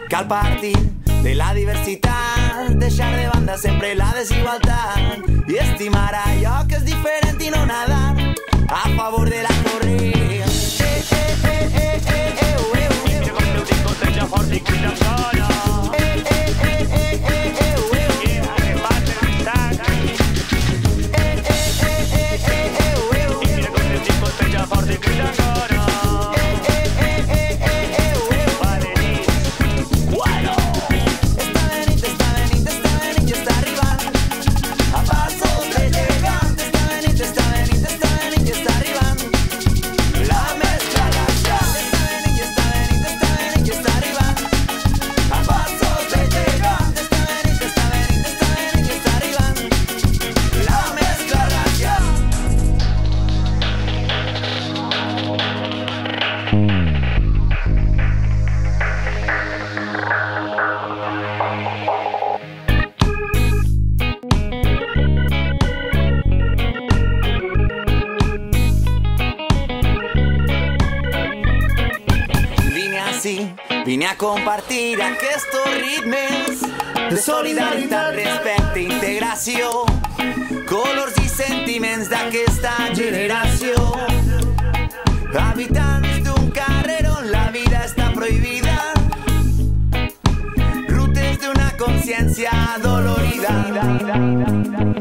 Cal partir de la diversitat, deixar de banda sempre la desigualtat i estimar allò que és diferent i no nadar a favor de la corrent. Mira com teu disco seja fort i crida sola. Mira com teu disco seja fort i crida sola. Vine a compartir aquests ritmes de solidaritat, respecte i integració, colors i sentiments d'aquesta generació. Habitants d'un carrer on la vida està prohibida, rutes d'una consciència dolorida.